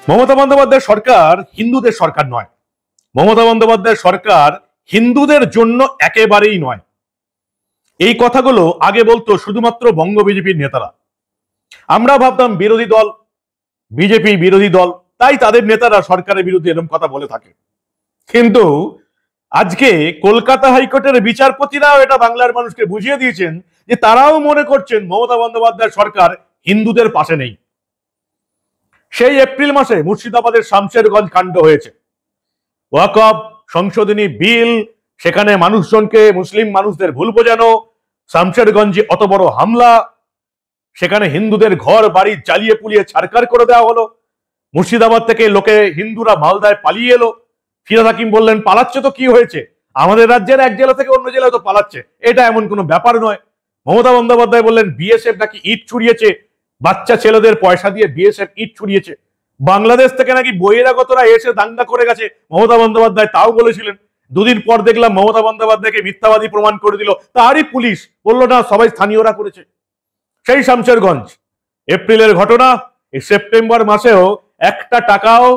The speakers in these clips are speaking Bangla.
মমতা বন্দ্যোপাধ্যায়ের সরকার হিন্দুদের সরকার নয়। মমতা বন্দ্যোপাধ্যায়ের সরকার হিন্দুদের জন্য একেবারেই নয়। এই কথাগুলো আগে বলতো শুধুমাত্র বঙ্গ বিজেপির নেতারা। আমরা ভাবতাম বিরোধী দল, বিজেপি বিরোধী দল, তাই তাদের নেতারা সরকারের বিরুদ্ধে এরকম কথা বলে থাকে। কিন্তু আজকে কলকাতা হাইকোর্টের বিচারপতিরাও এটা বাংলার মানুষকে বুঝিয়ে দিয়েছেন যে তারাও মনে করছেন মমতা বন্দ্যোপাধ্যায়ের সরকার হিন্দুদের পাশে নেই। সেই এপ্রিল মাসে মুর্শিদাবাদের শামশেরগঞ্জ কাণ্ড হয়েছে। ওয়াকফ সংশোধনী বিল, সেখানে মানুষজনকে, মুসলিম মানুষদের ভুল বোঝানো, শামশেরগঞ্জে অত বড় হামলা, সেখানে হিন্দুদের ঘর বাড়ি জ্বালিয়ে পুড়িয়ে ছারখার করে দেওয়া হলো। মুর্শিদাবাদ থেকে লোকে হিন্দুরা মালদায় পালিয়ে এলো। ফিরহাদ হাকিম বললেন পালাচ্ছে তো কি হয়েছে, আমাদের রাজ্যের এক জেলা থেকে অন্য জেলায় তো পালাচ্ছে, এটা এমন কোনো ব্যাপার নয়। মমতা বন্দ্যোপাধ্যায় বললেন বিএসএফ নাকি ইট ছুড়িয়েছে, বাচ্চা ছেলেদের পয়সা দিয়ে বিএসএফ ইট ছুড়িয়েছে। বাংলাদেশ থেকে নাকি বহিরাগতরা এসে দাঙ্গা করে গেছে, মমতা বন্দ্যোপাধ্যায় তাও বলেছিলেন। দুদিন পর দেখলাম মমতা বন্দ্যোপাধ্যায়কে মিথ্যাবাদী প্রমাণ করে দিল, তারই পুলিশ বলল না সবাই স্থানীয়রা করেছে। সেই শামশেরগঞ্জ এপ্রিলের ঘটনা, এই সেপ্টেম্বর মাসেও একটা টাকাও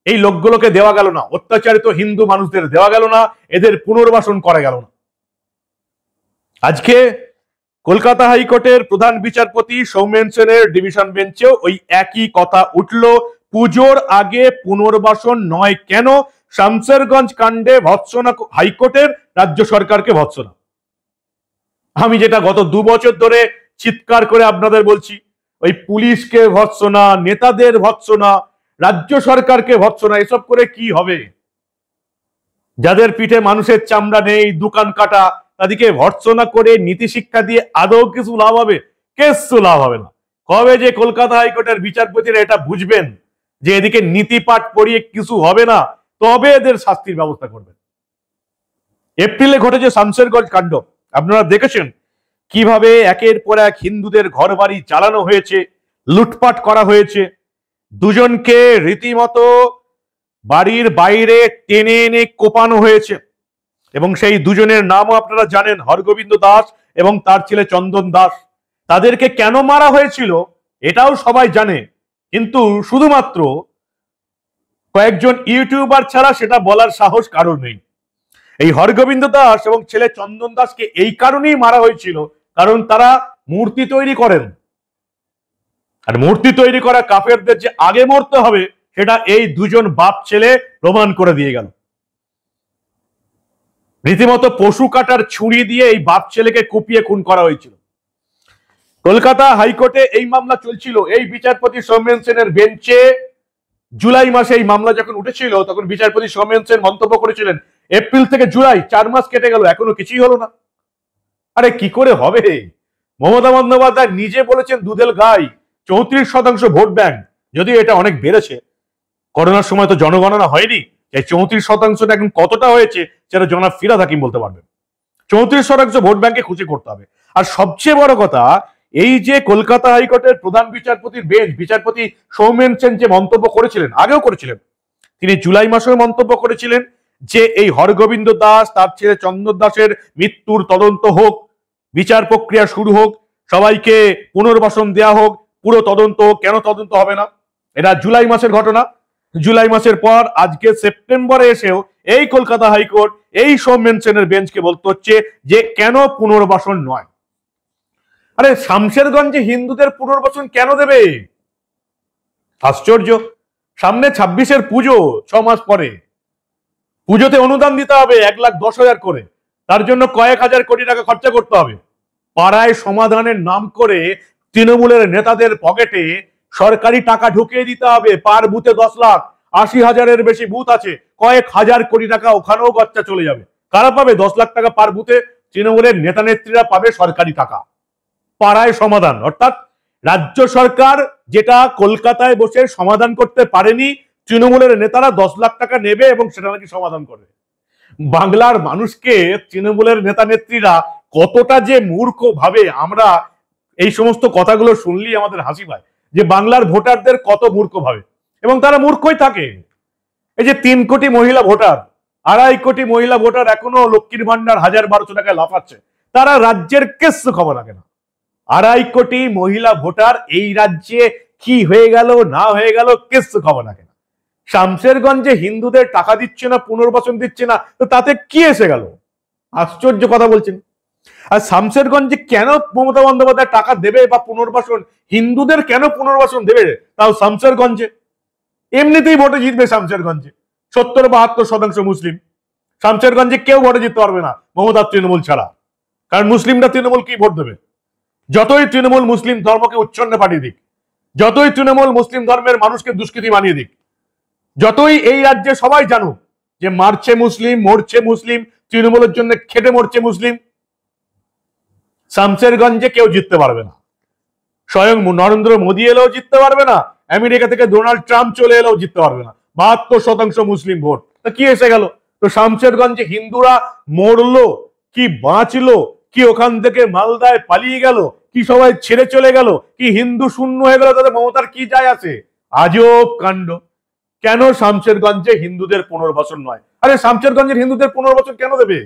এই লোকগুলোকে দেওয়া গেল না, অত্যাচারিত হিন্দু মানুষদের দেওয়া গেল না, এদের পুনর্বাসন করা গেল না। আজকে কলকাতা হাইকোর্টের প্রধান বিচারপতি সৌমেন সেনের ডিভিশন বেঞ্চেও ওই একই কথা উঠল, পুজোর আগে পুনর্বাসন নয় কেন? শামশেরগঞ্জ কাণ্ডে ভৎসনা হাইকোর্টের, রাজ্য সরকারকে ভৎসনা। আমি যেটা গত 2 বছর ধরে চিৎকার করে আপনাদের বলছি, ওই পুলিশকে ভৎসনা, নেতাদের ভৎসনা, রাজ্য সরকারকে ভৎসনা, এসব করে কি হবে? যাদের পিঠে মানুষের চামড়া নেই, দোকান কাটা, তাদেরকে ভর্ৎসনা করে নীতি শিক্ষা দিয়ে আদৌ কিছু লাভ হবে? কিছু লাভ হবে না। কবে যে কলকাতা হাইকোর্টের বিচারপতিরা এটা বুঝবেন যে এদিকে নীতিপাঠ পড়িয়ে কিছু হবে না, তবে এদের শাস্তির ব্যবস্থা করবেন। এপ্রিলে ঘটেছে শামশেরগঞ্জ কাণ্ড, আপনারা দেখেছেন কিভাবে একের পর এক হিন্দুদের ঘর বাড়ি জ্বালানো হয়েছে, লুটপাট করা হয়েছে। দুজনকে রীতিমতো বাড়ির বাইরে টেনে এনে কোপানো হয়েছে, এবং সেই দুজনের নামও আপনারা জানেন, হরগোবিন্দ দাস এবং তার ছেলে চন্দন দাস। তাদেরকে কেন মারা হয়েছিল এটাও সবাই জানে, কিন্তু শুধুমাত্র কয়েকজন ইউটিউবার ছাড়া সেটা বলার সাহস কারোর নেই। এই হরগোবিন্দ দাস এবং ছেলে চন্দন দাসকে এই কারণেই মারা হয়েছিল কারণ তারা মূর্তি তৈরি করেন, আর মূর্তি তৈরি করা কাফেরদের যে আগে মরতে হবে সেটা এই দুজন বাপ ছেলে প্রমাণ করে দিয়ে গেল। রীতিমতো পশু কাটার ছুরি দিয়ে এই বাপ ছেলেকে কুপিয়ে খুন করা হয়েছিল। কলকাতা হাইকোর্টে এই মামলা চলছিল, এই বিচারপতি সৌমেন সেনের বেঞ্চে জুলাই মাসে এই মামলা যখন উঠেছিল তখন বিচারপতি সৌমেন সেন মন্তব্য করেছিলেন এপ্রিল থেকে জুলাই 4 মাস কেটে গেল, এখনো কিছুই হলো না। আরে কি করে হবে? মমতা বন্দ্যোপাধ্যায় নিজে বলেছেন দুধেল গাই, 34% ভোট ব্যাংক, যদিও এটা অনেক বেড়েছে। করোনার সময় তো জনগণনা হয়নি, এই 34% এখন কতটা হয়েছে সেটা জনাব ফিরহাদ হাকিম বলতে পারবেন। 34% ভোট ব্যাংকে খুঁজে করতে হবে। আর সবচেয়ে বড় কথা, এই যে কলকাতা হাইকোর্টের প্রধান বিচারপতির বেঞ্চ, বিচারপতি সৌমেন সেন যে মন্তব্য করেছিলেন, আগেও করেছিলেন, তিনি জুলাই মাসেও মন্তব্য করেছিলেন যে এই হরগোবিন্দ দাস তার ছেলে চন্দন দাসের মৃত্যুর তদন্ত হোক, বিচার প্রক্রিয়া শুরু হোক, সবাইকে পুনর্বাসন দেয়া হোক, পুরো তদন্ত হোক। কেন তদন্ত হবে না? এটা জুলাই মাসের ঘটনা। জুলাই মাসের পর আজকে সেপ্টেম্বরে এসেও এই কলকাতা হাইকোর্ট এই সৌমেন সেনের বেঞ্চকে বলতে হচ্ছে যে কেন পুনর্বাসন নয়। আরে শামশেরগঞ্জে হিন্দুদের পুনর্বাসন কেন দেবে? আশ্চর্য। সামনে 26-এর পুজো, 6 মাস পরে। পুজোতে অনুদান দিতে হবে 1,10,000 করে, তার জন্য কয়েক হাজার কোটি টাকা খরচা করতে হবে। পাড়ায় সমাধানের নাম করে তৃণমূলের নেতাদের পকেটে সরকারি টাকা ঢুকিয়ে দিতে হবে। পার বুথে 10 লাখ, 80,000-এর বেশি বুথ আছে, কয়েক হাজার কোটি টাকা ওখানেও খরচা চলে যাবে। কারা পাবে 10 লাখ টাকা পার বুথে? তৃণমূলের নেতা নেত্রীরা পাবে সরকারি টাকা। পাড়ায় সমাধান, অর্থাৎ রাজ্য সরকার যেটা কলকাতায় বসে সমাধান করতে পারেনি, তৃণমূলের নেতারা 10 লাখ টাকা নেবে এবং সেটা নাকি সমাধান করবে। বাংলার মানুষকে তৃণমূলের নেতা নেত্রীরা কতটা যে মূর্খ ভাবে, আমরা এই সমস্ত কথাগুলো শুনলেই আমাদের হাসি পায় যে বাংলার ভোটারদের কত মূর্খ ভাবে, এবং তারা মূর্খই থাকে। এই যে 3 কোটি মহিলা ভোটার, 2.5 কোটি মহিলা ভোটার এখনো লক্ষ্মীর ভান্ডার 1,000-1,200 টাকায় লাফাচ্ছে, তারা রাজ্যের কিচ্ছু খবর রাখে না। 2.5 কোটি মহিলা ভোটার এই রাজ্যে কি হয়ে গেল না হয়ে গেল কিচ্ছু খবর রাখে না। শামশেরগঞ্জে হিন্দুদের টাকা দিচ্ছে না, পুনর্বাসন দিচ্ছে না, তো তাতে কি এসে গেল? আশ্চর্য কথা বলছেন। আর শামশেরগঞ্জে কেন মমতা বন্দ্যোপাধ্যায় টাকা দেবে বা পুনর্বাসন, হিন্দুদের কেন পুনর্বাসন দেবে, তাও শামশেরগঞ্জে? এমনিতেই ভোটে জিতবে শামশেরগঞ্জে, 70-72% মুসলিম। শামশেরগঞ্জে কেউ ভোটে জিততে পারবে না মমতার তৃণমূল ছাড়া, কারণ মুসলিমরা তৃণমূলকে ভোট দেবে। যতই তৃণমূল মুসলিম ধর্মকে উচ্ছন্নে পাঠিয়ে দিক, যতই তৃণমূল মুসলিম ধর্মের মানুষকে দুষ্কৃতী বানিয়ে দিক, যতই এই রাজ্যে সবাই জানুক যে মারছে মুসলিম, মরছে মুসলিম, তৃণমূলের জন্য খেটে মরছে মুসলিম, শামশেরগঞ্জে কেউ জিততে পারবে না। স্বয়ং নরেন্দ্র মোদী এলেও জিততে পারবে না, আমেরিকা থেকে ডোনাল্ড ট্রাম্প চলে এলেও জিততে পারবে না। 72% মুসলিম ভোট, তা কি এসে গেল? তো শামশেরগঞ্জে হিন্দুরা মরলো কি বাঁচলো, কি ওখান থেকে মালদায় পালিয়ে গেল, কি সবাই ছেড়ে চলে গেল, কি হিন্দু শূন্য হয়ে গেল, তাদের মমতার কি যায় আসে? আজব কাণ্ড। কেন শামশেরগঞ্জে হিন্দুদের পুনর্বাসন নয়? আরে শামশেরগঞ্জের হিন্দুদের পুনর্বাসন কেন দেবে?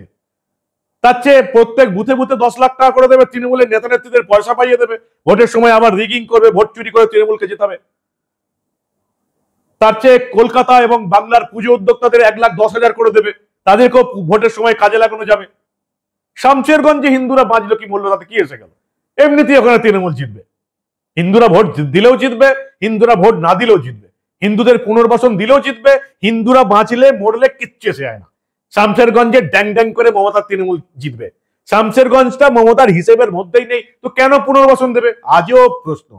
তার চেয়ে প্রত্যেক বুথে বুথে 10 লাখ টাকা করে দেবে, তৃণমূলের নেতা নেত্রীদের পয়সা পাইয়ে দেবে, ভোটের সময় আবার রিগিং করবে, ভোট চুরি করে তৃণমূলকে জেতাবে। তার চেয়ে কলকাতা এবং বাংলার পুজো উদ্যোক্তাদের 1,10,000 করে দেবে, তাদেরকেও ভোটের সময় কাজে লাগানো যাবে। শামশেরগঞ্জে হিন্দুরা বাঁচলো কি মূল্য, তাতে কি এসে গেল? এমনিতেই ওখানে তৃণমূল জিতবে, হিন্দুরা ভোট দিলেও জিতবে, হিন্দুরা ভোট না দিলেও জিতবে, হিন্দুদের পুনর্বাসন দিলেও জিতবে, হিন্দুরা বাঁচলে মরলে কিচ্ছু এসে যায় না। শামশেরগঞ্জে ড্যাং ড্যাং করে মমতার তৃণমূল জিতবে। শামশেরগঞ্জটা মমতার হিসেবের মধ্যেই নেই, তো কেন পুনর্বাসন দেবে? আজব প্রশ্ন।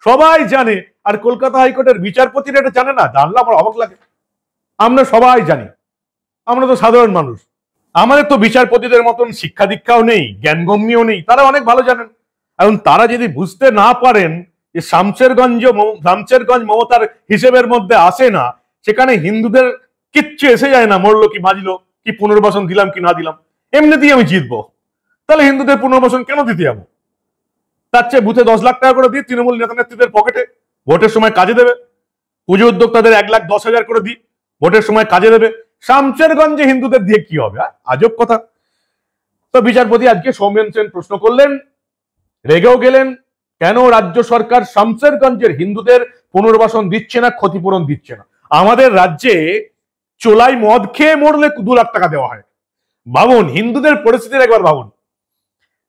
সবাই জানে, আর কলকাতা হাইকোর্টের বিচারপতিরা এটা জানে না? জানলে আমার অবাক লাগে। আমরা সবাই জানি, আমরা তো সাধারণ মানুষ, আমাদের তো বিচারপতিদের মতন শিক্ষা দীক্ষাও নেই, জ্ঞানগম্যও নেই, তারা অনেক ভালো জানেন। এখন তারা যদি বুঝতে না পারেন যে শামশেরগঞ্জ মমতার হিসেবের মধ্যে আসে না, সেখানে হিন্দুদের কিচ্ছু এসে যায় না, মরলো কি বাঁচলো, কি পুনর্বাসন দিলাম কি না দিলাম, এমনিতেই আমি জিতবো, তাহলে হিন্দুদের পুনর্বাসন কেন দিতে যাবো? তার চেয়ে বুথে 10 লাখ টাকা করে দিই তৃণমূল নেতা নেত্রীদের পকেটে, ভোটের সময় কাজে দেবে। পুজো উদ্যোক্তাদের 1,10,000 করে দিই, ভোটের সময় কাজে দেবে। শামশেরগঞ্জে হিন্দুদের দিয়ে কি হবে? আজব কথা। তো বিচারপতি আজকে সৌমেন সেন প্রশ্ন করলেন, রেগেও গেলেন, কেন রাজ্য সরকার শামশেরগঞ্জের হিন্দুদের পুনর্বাসন দিচ্ছে না, ক্ষতিপূরণ দিচ্ছে না? আমাদের রাজ্যে চোলাই মদ খেয়ে মরলে 2 লাখ টাকা দেওয়া হয়। ভাবুন হিন্দুদের পরিস্থিতির একবার ভাবুন।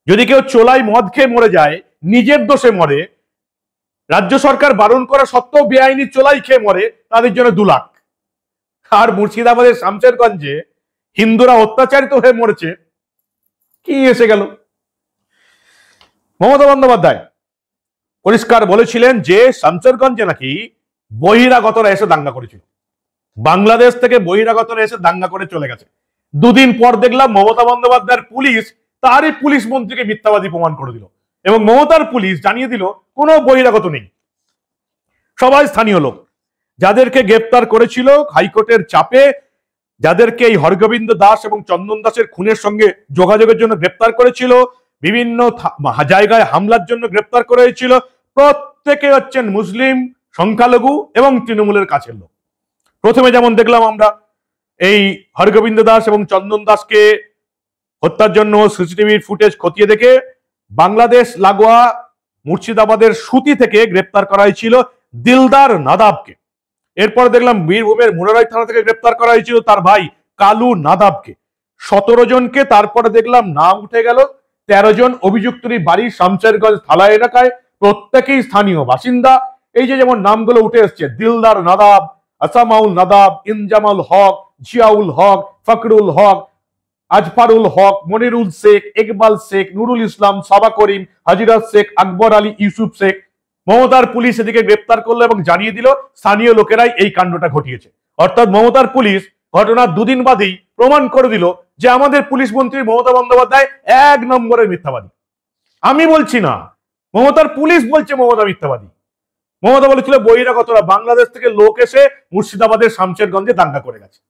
যদি কেউ চোলাই মদ খেয়ে মরে যায়, নিজের দোষে মরে, রাজ্য সরকার বারণ করা সত্ত্বেও বেআইনি চোলাই খেয়ে মরে, তাদের জন্য 2 লাখ। আর মুর্শিদাবাদের শামশেরগঞ্জে হিন্দুরা অত্যাচারিত হয়ে মরেছে, কি এসে গেল? মমতা বন্দ্যোপাধ্যায় পরিষ্কার বলেছিলেন যে শামশেরগঞ্জে নাকি বহিরাগতরা এসে দাঙ্গা করেছিল, বাংলাদেশ থেকে বহিরাগতরা এসে দাঙ্গা করে চলে গেছে। 2 দিন পর দেখলাম মমতা বন্দ্যোপাধ্যায়ের পুলিশ তারই পুলিশ মন্ত্রীকে মিথ্যাবাদী প্রমাণ করে দিল, এবং মমতার পুলিশ জানিয়ে দিল কোনো বহিরাগত নেই, সবাই স্থানীয় লোক। যাদেরকে গ্রেপ্তার করেছিল হাইকোর্টের চাপে, যাদেরকে এই হরগোবিন্দ দাস এবং চন্দন দাসের খুনের সঙ্গে যোগাযোগের জন্য গ্রেপ্তার করেছিল, বিভিন্ন জায়গায় হামলার জন্য গ্রেপ্তার করা হয়েছিল, প্রত্যেকে হচ্ছেন মুসলিম, সংখ্যালঘু এবং তৃণমূলের কাছের লোক। প্রথমে যেমন দেখলাম আমরা এই হরগোবিন্দ দাস এবং চন্দন দাসকে হত্যার জন্য সিসিটিভির ফুটেজ খতিয়ে দেখে বাংলাদেশ লাগোয়া মুর্শিদাবাদের সুতি থেকে গ্রেপ্তার করা হয়েছিল দিলদার নাদাবকে। এরপর দেখলাম বীরভূমের মুরারাই থানা থেকে গ্রেপ্তার করা হয়েছিল তার ভাই কালু নাদাবকে। 17 জনকে তারপরে দেখলাম নাম উঠে গেল। 13 জন অভিযুক্তরই বাড়ি শামশেরগঞ্জ থালা এলাকায়, প্রত্যেকেই স্থানীয় বাসিন্দা। এই যে যেমন নামগুলো উঠে এসছে, দিলদার নাদাব, আসামাউল নাদাব, ইনজামাল হক, জিয়াউল হক, ফখরুল হক, আজফারুল হক, মনিরুল শেখ, ইকবাল শেখ, নুরুল ইসলাম, সাবা করিম, হাজিরাত শেখ, আকবর আলী, ইউসুফ শেখ। মমতার পুলিশ এদিকে গ্রেপ্তার করলো এবং জানিয়ে দিল স্থানীয় লোকেরাই এই কাণ্ডটা ঘটিয়েছে। অর্থাৎ মমতার পুলিশ ঘটনার 2 দিন বাদেই প্রমাণ করে দিল যে আমাদের পুলিশ মন্ত্রী মমতা বন্দ্যোপাধ্যায় 1 নম্বরের মিথ্যাবাদী। আমি বলছি না, মমতার পুলিশ বলছে মমতা মিথ্যাবাদী। মমতা বলেছিল বহিরাগতরা বাংলাদেশ থেকে লোক এসে মুর্শিদাবাদের শামশেরগঞ্জে দাঙ্গা করে গেছে।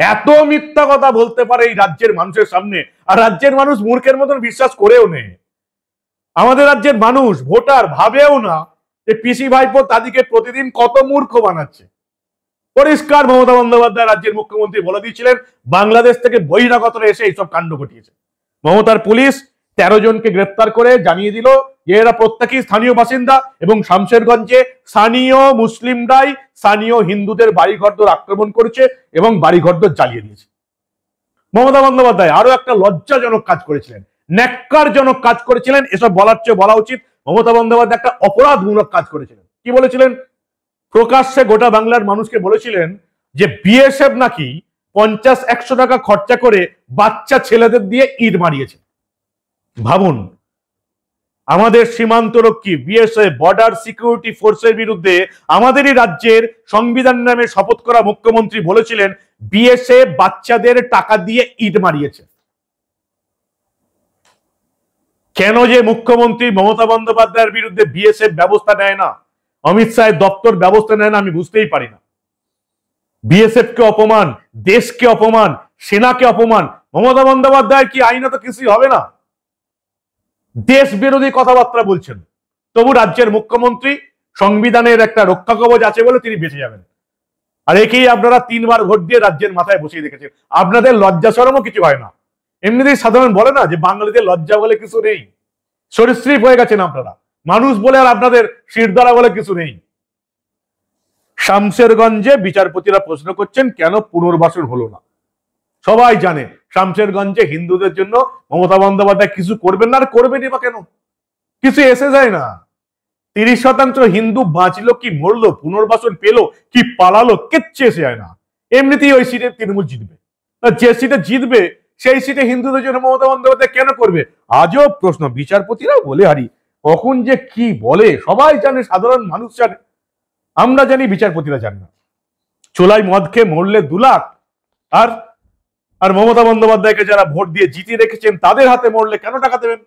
এত মিথ্যা কথা বলতে পারে এই রাজ্যের মানুষের সামনে, আর রাজ্যের মানুষ মূর্খের মতন বিশ্বাস করেও নেই। আমাদের রাজ্যের মানুষ ভোটার ভাবেও না যে পিসি ভাইপো তাদেরকে প্রতিদিন কত মূর্খ বানাচ্ছে। পরিষ্কার মমতা বন্দ্যোপাধ্যায় রাজ্যের মুখ্যমন্ত্রী বলে দিয়েছিলেন বাংলাদেশ থেকে বহিরাগতরা এসে এইসব কাণ্ড ঘটিয়েছে। মমতার পুলিশ 13 জনকে গ্রেপ্তার করে জানিয়ে দিল যে এরা প্রত্যেকেই স্থানীয় বাসিন্দা এবং শামশেরগঞ্জে স্থানীয় মুসলিমরাই স্থানীয় হিন্দুদের বাড়িঘরদোর আক্রমণ করেছে এবং বাড়িঘরদোর জ্বালিয়ে দিয়েছে। মমতা বন্দ্যোপাধ্যায় আরো একটা লজ্জাজনক কাজ করেছিলেন, ন্যাক্কারজনক কাজ করেছিলেন। এসব বলার চেয়ে বলা উচিত মমতা বন্দ্যোপাধ্যায় একটা অপরাধমূলক কাজ করেছিলেন। কি বলেছিলেন? প্রকাশ্যে গোটা বাংলার মানুষকে বলেছিলেন যে বিএসএফ নাকি 50-100 টাকা খরচা করে বাচ্চা ছেলেদের দিয়ে ইট মারিয়েছে। ভাবুন, আমাদের সীমান্তরক্ষী বিএসএফ বর্ডার সিকিউরিটি ফোর্সের বিরুদ্ধে আমাদেরই রাজ্যের সংবিধান নামে শপথ করা মুখ্যমন্ত্রী বলেছিলেন বিএসএফ বাচ্চাদের টাকা দিয়ে ইট মারিয়েছে। কেন যে মুখ্যমন্ত্রী মমতা বন্দ্যোপাধ্যায়ের বিরুদ্ধে বিএসএফ ব্যবস্থা নেয় না, অমিত শাহের দপ্তর ব্যবস্থা নেয় না, আমি বুঝতেই পারি না। বিএসএফ কে অপমান, দেশকে অপমান, সেনাকে অপমান। মমতা বন্দ্যোপাধ্যায় কি আইনত কিছুই হবে না? দেশ বিরোধী কথাবার্তা বলছেন, তবু রাজ্যের মুখ্যমন্ত্রী সংবিধানের একটা রক্ষা কবচ আছে বলে তিনি বেঁচে যাবেন। আর একেই আপনারা 3 বার ভোট দিয়ে রাজ্যের মাথায় বসিয়ে রেখেছেন। আপনাদের লজ্জা শরমও কিছু হয় না। এমনিতেই সাধারণ বলে না যে বাঙালিদের লজ্জা বলে কিছু নেই, সরীসৃপ হয়ে গেছেন আপনারা। মানুষ বলে আর আপনাদের শিরদাঁড়া বলে কিছু নেই। শামশেরগঞ্জে বিচারপতিরা প্রশ্ন করছেন কেন পুনর্বাসন হলো না। সবাই জানে শামশেরগঞ্জে হিন্দুদের জন্য মমতা বন্দ্যোপাধ্যায় কিছু করবেন না, আর করবেনই বা কেন? কিছু এসে যায় না। 30% হিন্দু বাঁচলো কি মরলো, পুনর্বাসন পেলো কি পালালো, কিচ্ছু এসে যায় না। এমনিতেই ওই সিটে তৃণমূল জিতবে। যে সিটে জিতবে সেই সিটে হিন্দুদের জন্য মমতা বন্দ্যোপাধ্যায় কেন করবে? আজও প্রশ্ন। বিচারপতিরা বলে হারি, কখন যে কি বলে সবাই জানে, সাধারণ মানুষ জানে, আমরা জানি, বিচারপতিরা জানে না। চোলাই মদ খেয়ে মরলে 2 লাখ, আর মমতা বন্দ্যোপাধ্যায়কে যারা ভোট দিয়ে জিতিয়ে রেখেছেন তাদের হাতে মরলে কেন টাকা দেবেন?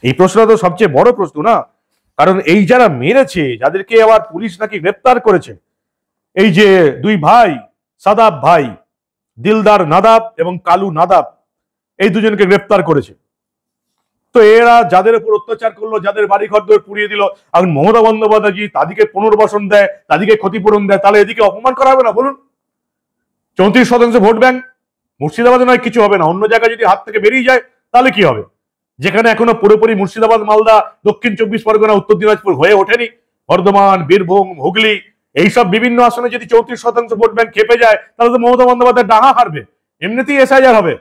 এই প্রশ্নটা তো সবচেয়ে বড় প্রশ্ন না? কারণ এই যারা মেরেছে, যাদেরকে আবার পুলিশ নাকি গ্রেপ্তার করেছে, এই যে 2 ভাই, সাদাব ভাই, দিলদার নাদাব এবং কালু নাদাব, এই 2 জনকে গ্রেপ্তার করেছে। তো এরা যাদের উপর অত্যাচার করলো, যাদের বাড়ি ঘর দৌড় পুড়িয়ে দিল, এখন মমতা বন্দ্যোপাধ্যায় যদি তাদেরকে পুনর্বাসন দেয়, তাদেরকে ক্ষতিপূরণ দেয়, তাহলে এদিকে অপমান করা হবে না? বলুন। 34% ভোট ব্যাংক, মুর্শিদাবাদে নয় কিছু হবে না, অন্য জায়গায় যদি হাত থেকে বেরিয়ে যায় তাহলে কি হবে? যেখানে এখনো পুরোপুরি মুর্শিদাবাদ, মালদা, দক্ষিণ 24 পরগনা, উত্তর দিনাজপুর হয়ে ওঠেনি, বর্ধমান, বীরভূম, হুগলি, এইসব বিভিন্ন আসনে যদি 34% ভোট ব্যাংক খেপে যায় তাহলে তো মমতা বন্দ্যোপাধ্যায় ডাহা হারবে। এমনিতেই এসআইআর হবে।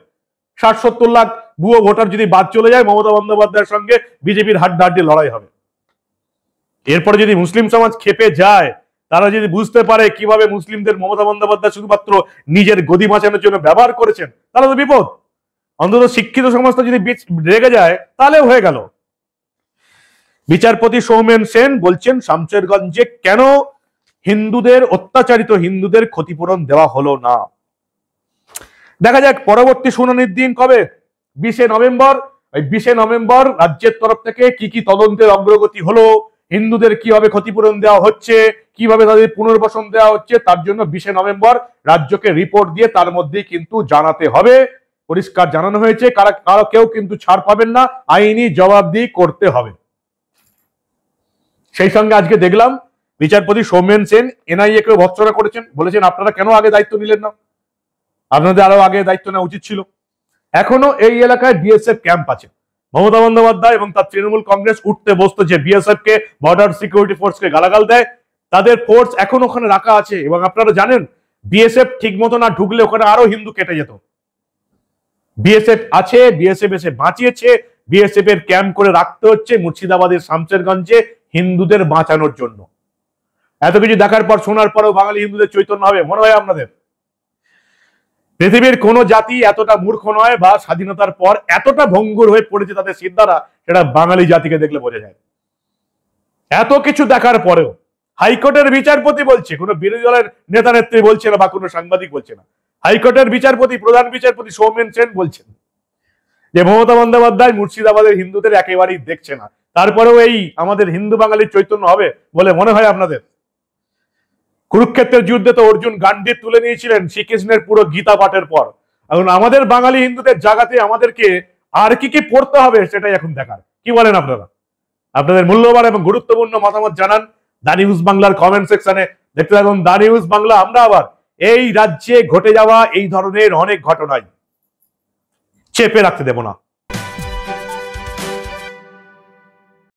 60-70 লাখ ভুয়ো ভোটার যদি বাদ চলে যায়, মমতা বন্দ্যোপাধ্যায়ের সঙ্গে বিজেপির হাড্ডাহাড্ডি লড়াই হবে। এরপরে যদি মুসলিম সমাজ খেপে যায়, তারা যদি বুঝতে পারে কিভাবে মুসলিমদের মমতা বন্দ্যোপাধ্যায় শুধুমাত্র নিজের গদি বাঁচানোর জন্য ব্যবহার করেছেন, তাহলে তো বিপদ। অন্তত শিক্ষিত সমাজটা যদি রেগে যায় তাহলে হয়ে গেল। বিচারপতি সৌমেন সেন বলছেন শামশেরগঞ্জে কেন হিন্দুদের, অত্যাচারিত হিন্দুদের ক্ষতিপূরণ দেওয়া হলো না। দেখা যাক পরবর্তী শুনানির দিন কবে? 20 নভেম্বর। ওই 20 নভেম্বর রাজ্যের তরফ থেকে কি কি তদন্তের অগ্রগতি হলো, হিন্দুদের কিভাবে ক্ষতিপূরণ দেওয়া হচ্ছে, কিভাবে তাদের পুনর্বাসন দেওয়া হচ্ছে, তার জন্য 20 নভেম্বর রাজ্যকে রিপোর্ট দিয়ে তার মধ্যেই কিন্তু জানাতে হবে। পরিষ্কার জানানো হয়েছে, কারো কেউ কিন্তু ছাড় পাবেন না, আইনি জবাবদিহি করতে হবে। সেই সঙ্গে আজকে দেখলাম বিচারপতি সৌমেন সেন এনআইএ কে ভৎসনা করেছেন, বলেছেন আপনারা কেন আগে দায়িত্ব নিলেন না, আপনাদের আরো আগে দায়িত্ব নেওয়া উচিত ছিল। এখনো এই এলাকায় বিএসএফ ক্যাম্প আছে। মমতা বন্দ্যোপাধ্যায় এবং তার তৃণমূল কংগ্রেস উঠতে বসতে যে বিএসএফ কে, বর্ডার সিকিউরিটি ফোর্স কে গালাগাল দেয়, তাদের ফোর্স এখন ওখানে রাখা আছে। এবং আপনারা জানেন বিএসএফ ঠিক মতো না ঢুকলে ওখানে আরো হিন্দু কেটে যেত। বিএসএফ আছে, বিএসএফ এসে বাঁচিয়েছে, বিএসএফ এর ক্যাম্প করে রাখতে হচ্ছে মুর্শিদাবাদের শামশেরগঞ্জে হিন্দুদের বাঁচানোর জন্য। এত কিছু দেখার পর, শোনার পরেও বাঙালি হিন্দুদের চৈতন্য হবে মনে হয় আপনাদের? পৃথিবীর কোন জাতি এতটা মূর্খ নয় বা স্বাধীনতার পর এতটা ভঙ্গুর হয়ে পড়েছে তাদের সিদ্ধারা, সেটা বাঙালি জাতিকে দেখলে বোঝা যায়। এত কিছু দেখার পরেও হাইকোর্টের বিচারপতি বলছে, কোন বিরোধী দলের নেতা নেত্রী বলছে না বা কোনো সাংবাদিক বলছে না, হাইকোর্টের বিচারপতি, প্রধান বিচারপতি সৌমেন সেন বলছেন যে মমতা বন্দ্যোপাধ্যায় মুর্শিদাবাদের হিন্দুদের একেবারেই দেখছে না। তারপরেও এই আমাদের হিন্দু বাঙালির চৈতন্য হবে বলে মনে হয় আপনাদের? কুরুক্ষেত্রের যুদ্ধে তো অর্জুন গান্ডীব তুলে নিয়েছিলেন শ্রীকৃষ্ণের পুরো গীতা পাঠের পর। এখন আমাদের বাঙালি হিন্দুদের জাগাতে আমাদেরকে আর কি কি পড়তে হবে সেটাই এখন দেখার। কি বলেন আপনারা? আপনাদের মূল্যবান এবং গুরুত্বপূর্ণ মতামত জানান দা নিউজ বাংলার কমেন্ট সেকশনে। দেখতে থাকুন দা নিউজ বাংলা। আমরা আবার এই রাজ্যে ঘটে যাওয়া এই ধরনের অনেক ঘটনায় চেপে রাখতে দেব না।